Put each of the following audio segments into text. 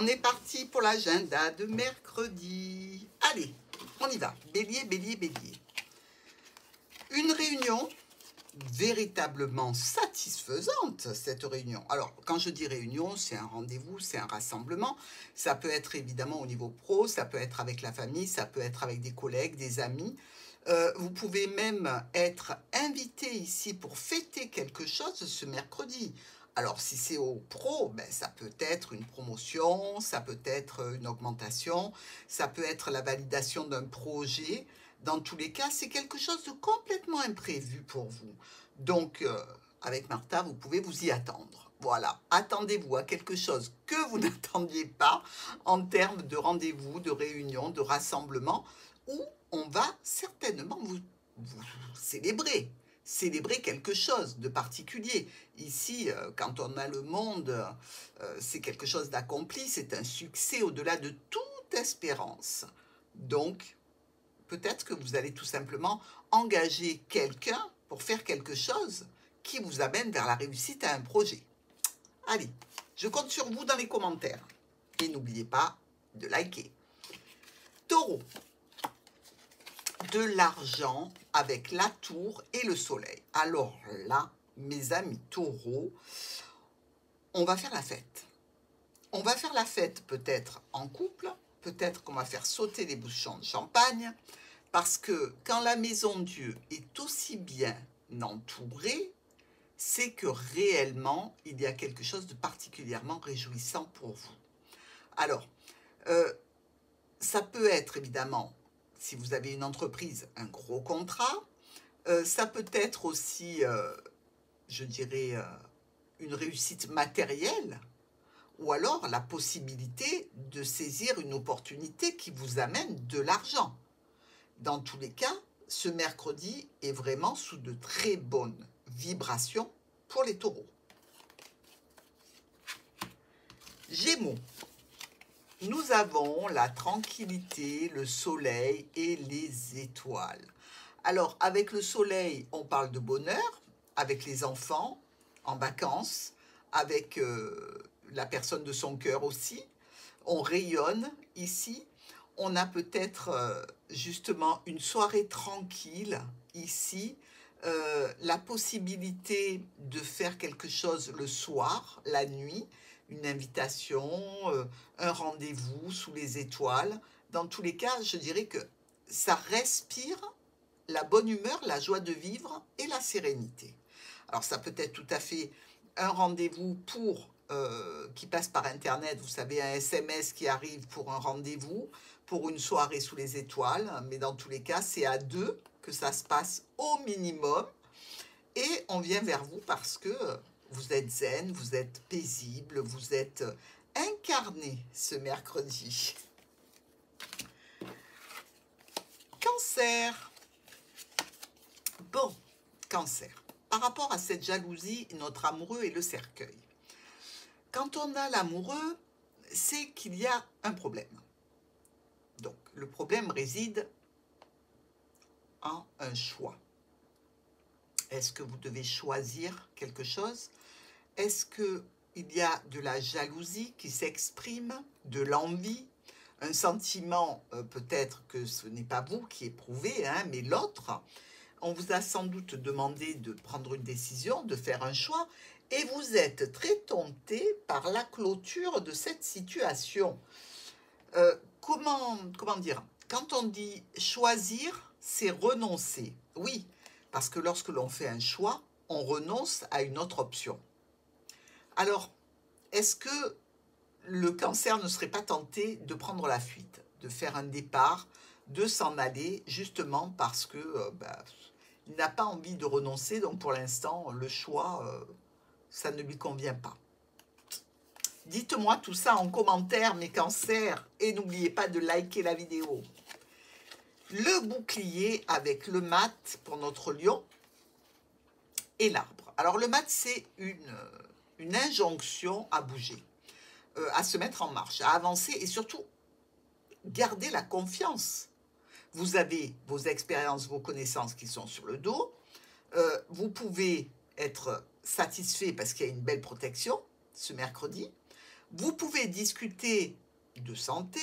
on est parti pour l'agenda de mercredi. Allez, on y va. Bélier, bélier, bélier. Une réunion véritablement satisfaisante, cette réunion. Alors, quand je dis réunion, c'est un rendez-vous, c'est un rassemblement. Ça peut être évidemment au niveau pro, ça peut être avec la famille, ça peut être avec des collègues, des amis. Vous pouvez même être invité ici pour fêter quelque chose ce mercredi. Alors, si c'est au pro, ben, ça peut être une promotion, ça peut être une augmentation, ça peut être la validation d'un projet. Dans tous les cas, c'est quelque chose de complètement imprévu pour vous. Donc, avec Martha, vous pouvez vous y attendre. Voilà, attendez-vous à quelque chose que vous n'attendiez pas en termes de rendez-vous, de réunion, de rassemblement, où on va certainement vous célébrer. Célébrer quelque chose de particulier. Ici, quand on a le monde, c'est quelque chose d'accompli, c'est un succès au-delà de toute espérance. Donc, peut-être que vous allez tout simplement engager quelqu'un pour faire quelque chose qui vous amène vers la réussite à un projet. Allez, je compte sur vous dans les commentaires. Et n'oubliez pas de liker. Taureau. De l'argent avec la tour et le soleil. Alors là, mes amis taureaux, on va faire la fête. On va faire la fête peut-être en couple, peut-être qu'on va faire sauter les bouchons de champagne, parce que quand la maison Dieu est aussi bien entourée, c'est que réellement, il y a quelque chose de particulièrement réjouissant pour vous. Alors, ça peut être évidemment, si vous avez une entreprise, un gros contrat. Ça peut être aussi, je dirais, une réussite matérielle, ou alors la possibilité de saisir une opportunité qui vous amène de l'argent. Dans tous les cas, ce mercredi est vraiment sous de très bonnes vibrations pour les taureaux. Gémeaux. Nous avons la tranquillité, le soleil et les étoiles. Alors, avec le soleil, on parle de bonheur, avec les enfants, en vacances, avec la personne de son cœur aussi. On rayonne ici. On a peut-être justement une soirée tranquille ici, la possibilité de faire quelque chose le soir, la nuit, une invitation, un rendez-vous sous les étoiles. Dans tous les cas, je dirais que ça respire la bonne humeur, la joie de vivre et la sérénité. Alors ça peut être tout à fait un rendez-vous qui passe par Internet, vous savez, un SMS qui arrive pour un rendez-vous, pour une soirée sous les étoiles, mais dans tous les cas, c'est à deux que ça se passe au minimum, et on vient vers vous parce que vous êtes zen, vous êtes paisible, vous êtes incarné ce mercredi. Cancer. Bon, Cancer. Par rapport à cette jalousie, notre amoureux est le cercueil. Quand on a l'amoureux, c'est qu'il y a un problème. Donc, le problème réside en un choix. Est-ce que vous devez choisir quelque chose? Est-ce qu'il y a de la jalousie qui s'exprime, de l'envie, un sentiment, peut-être que ce n'est pas vous qui éprouvez, hein, mais l'autre? On vous a sans doute demandé de prendre une décision, de faire un choix, et vous êtes très tenté par la clôture de cette situation. Comment dire? Quand on dit choisir, c'est renoncer. Oui, parce que lorsque l'on fait un choix, on renonce à une autre option. Alors, est-ce que le Cancer ne serait pas tenté de prendre la fuite, de faire un départ, de s'en aller, justement parce que il n'a pas envie de renoncer, donc pour l'instant, le choix, ça ne lui convient pas. Dites-moi tout ça en commentaire, mes cancers, et n'oubliez pas de liker la vidéo. Le bouclier avec le mat pour notre lion et l'arbre. Alors le mat, c'est une injonction à bouger, à se mettre en marche, à avancer et surtout garder la confiance. Vous avez vos expériences, vos connaissances qui sont sur le dos. Vous pouvez être satisfait parce qu'il y a une belle protection ce mercredi. Vous pouvez discuter de santé,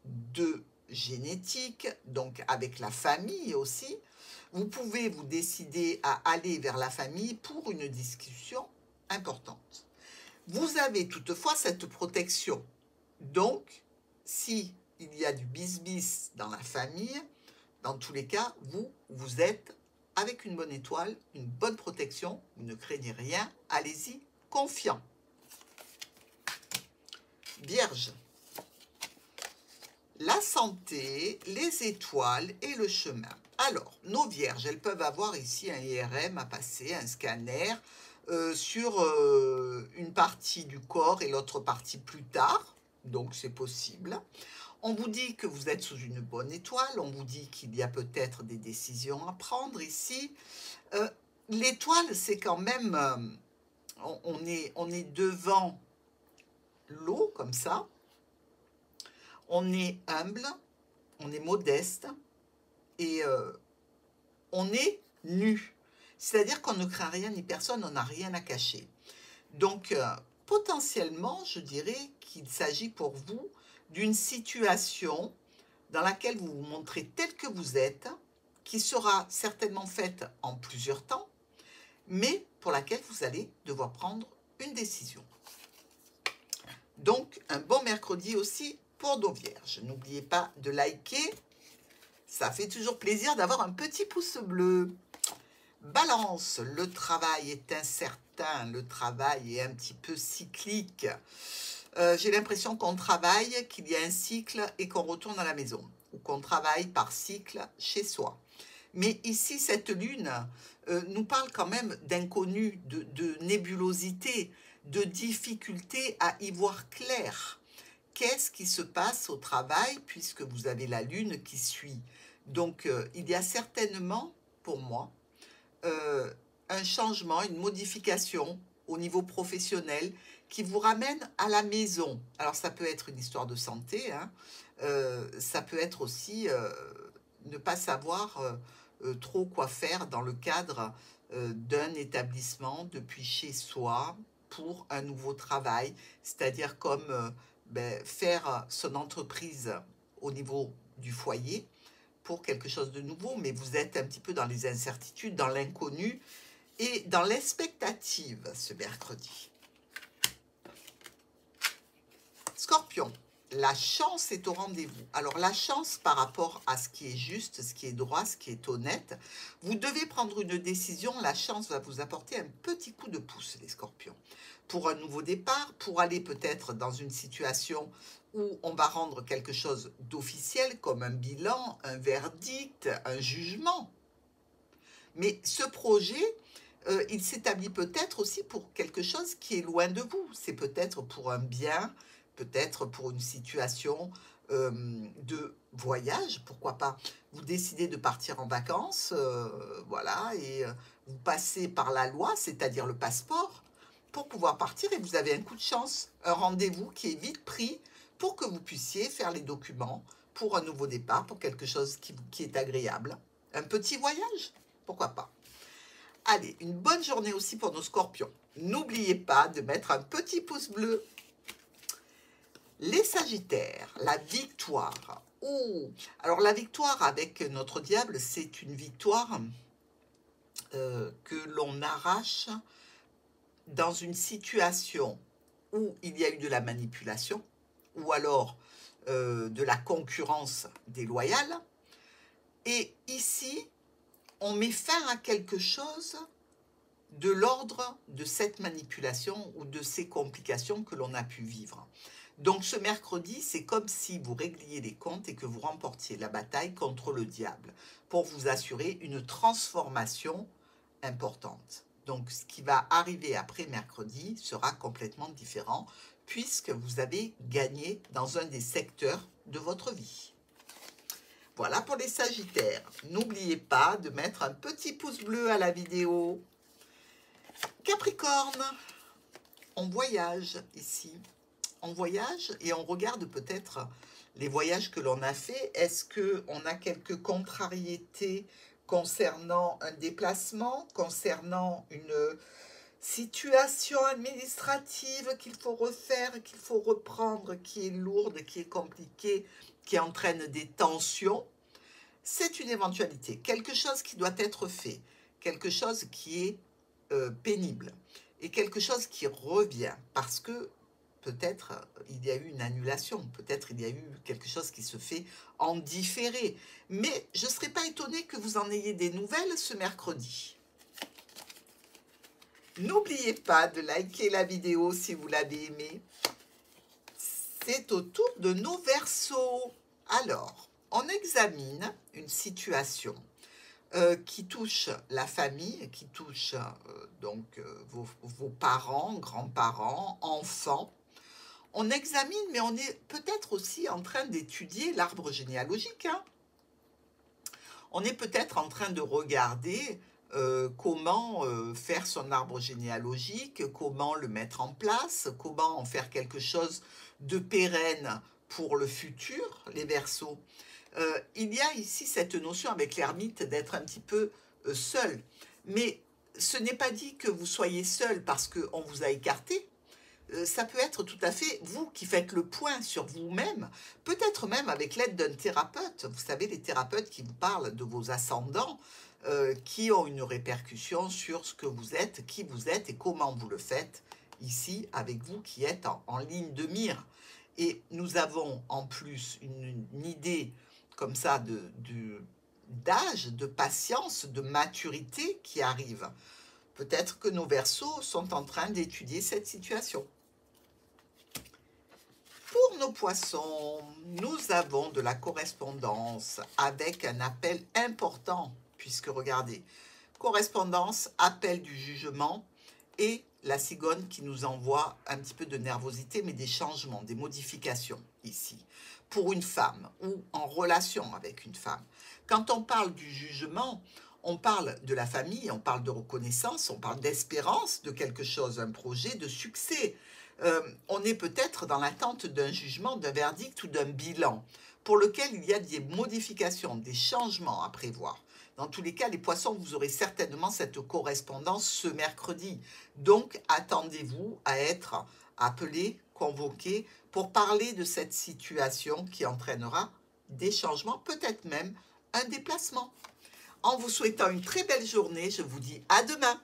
de génétique, donc avec la famille aussi. Vous pouvez vous décider à aller vers la famille pour une discussion importante. Vous avez toutefois cette protection. Donc, si il y a du bis-bis dans la famille, dans tous les cas, vous êtes avec une bonne étoile, une bonne protection, vous ne craignez rien, allez-y, confiant. Vierge, la santé, les étoiles et le chemin. Alors, nos vierges, elles peuvent avoir ici un IRM à passer, un scanner, sur une partie du corps et l'autre partie plus tard, donc c'est possible. On vous dit que vous êtes sous une bonne étoile, on vous dit qu'il y a peut-être des décisions à prendre ici. L'étoile, c'est quand même, on est devant l'eau comme ça, on est humble, on est modeste et on est nu. C'est-à-dire qu'on ne craint rien ni personne, on n'a rien à cacher. Donc, potentiellement, je dirais qu'il s'agit pour vous d'une situation dans laquelle vous vous montrez tel que vous êtes, qui sera certainement faite en plusieurs temps, mais pour laquelle vous allez devoir prendre une décision. Donc, un bon mercredi aussi pour nos vierges. N'oubliez pas de liker, ça fait toujours plaisir d'avoir un petit pouce bleu. Balance, le travail est incertain, le travail est un petit peu cyclique. J'ai l'impression qu'on travaille, qu'il y a un cycle et qu'on retourne à la maison, ou qu'on travaille par cycle chez soi. Mais ici, cette lune nous parle quand même d'inconnu, de nébulosité, de difficulté à y voir clair. Qu'est-ce qui se passe au travail puisque vous avez la lune qui suit? Donc, il y a certainement, pour moi, un changement, une modification au niveau professionnel qui vous ramène à la maison. Alors, ça peut être une histoire de santé, hein. Ça peut être aussi ne pas savoir trop quoi faire dans le cadre d'un établissement depuis chez soi pour un nouveau travail, c'est-à-dire comme faire son entreprise au niveau du foyer pour quelque chose de nouveau, mais vous êtes un petit peu dans les incertitudes, dans l'inconnu et dans l'expectative ce mercredi. Scorpion, la chance est au rendez-vous. Alors la chance par rapport à ce qui est juste, ce qui est droit, ce qui est honnête, vous devez prendre une décision, la chance va vous apporter un petit coup de pouce les scorpions. Pour un nouveau départ, pour aller peut-être dans une situation où on va rendre quelque chose d'officiel comme un bilan, un verdict, un jugement. Mais ce projet, il s'établit peut-être aussi pour quelque chose qui est loin de vous. C'est peut-être pour un bien, peut-être pour une situation de voyage, pourquoi pas. Vous décidez de partir en vacances, voilà, et vous passez par la loi, c'est-à-dire le passeport, pour pouvoir partir et vous avez un coup de chance, un rendez-vous qui est vite pris pour que vous puissiez faire les documents pour un nouveau départ, pour quelque chose qui est agréable. Un petit voyage, pourquoi pas. Allez, une bonne journée aussi pour nos scorpions. N'oubliez pas de mettre un petit pouce bleu. Les sagittaires, la victoire. Oh, alors la victoire avec notre diable, c'est une victoire que l'on arrache dans une situation où il y a eu de la manipulation ou alors de la concurrence déloyale. Et ici, on met fin à quelque chose de l'ordre de cette manipulation ou de ces complications que l'on a pu vivre. Donc ce mercredi, c'est comme si vous régliez les comptes et que vous remportiez la bataille contre le diable pour vous assurer une transformation importante. Donc ce qui va arriver après mercredi sera complètement différent puisque vous avez gagné dans un des secteurs de votre vie. Voilà pour les sagittaires. N'oubliez pas de mettre un petit pouce bleu à la vidéo. Capricorne, on voyage ici. On voyage et on regarde peut-être les voyages que l'on a fait. Est-ce qu'on a quelques contrariétés concernant un déplacement, concernant une situation administrative qu'il faut refaire, qu'il faut reprendre, qui est lourde, qui est compliquée, qui entraîne des tensions. C'est une éventualité, quelque chose qui doit être fait, quelque chose qui est pénible et quelque chose qui revient parce que peut-être il y a eu une annulation, peut-être il y a eu quelque chose qui se fait en différé. Mais je ne serais pas étonnée que vous en ayez des nouvelles ce mercredi. N'oubliez pas de liker la vidéo si vous l'avez aimée. C'est au tour de nos Verseaux. Alors, on examine une situation qui touche la famille, qui touche vos parents, grands-parents, enfants. On examine, mais on est peut-être aussi en train d'étudier l'arbre généalogique. Hein. On est peut-être en train de regarder comment faire son arbre généalogique, comment le mettre en place, comment en faire quelque chose de pérenne pour le futur, les Verseaux. Il y a ici cette notion avec l'ermite d'être un petit peu seul. Mais ce n'est pas dit que vous soyez seul parce qu'on vous a écarté. Ça peut être tout à fait vous qui faites le point sur vous-même, peut-être même avec l'aide d'un thérapeute. Vous savez, les thérapeutes qui vous parlent de vos ascendants, qui ont une répercussion sur ce que vous êtes, qui vous êtes et comment vous le faites, ici, avec vous qui êtes en ligne de mire. Et nous avons en plus une idée comme ça d'âge, de patience, de maturité qui arrive. Peut-être que nos Verseaux sont en train d'étudier cette situation. Pour nos Poissons, nous avons de la correspondance avec un appel important, puisque regardez, correspondance, appel du jugement et la cigogne qui nous envoie un petit peu de nervosité, mais des changements, des modifications ici, pour une femme ou en relation avec une femme. Quand on parle du jugement, on parle de la famille, on parle de reconnaissance, on parle d'espérance de quelque chose, un projet de succès. On est peut-être dans l'attente d'un jugement, d'un verdict ou d'un bilan pour lequel il y a des modifications, des changements à prévoir. Dans tous les cas, les Poissons, vous aurez certainement cette correspondance ce mercredi. Donc, attendez-vous à être appelés, convoqués pour parler de cette situation qui entraînera des changements, peut-être même un déplacement. En vous souhaitant une très belle journée, je vous dis à demain.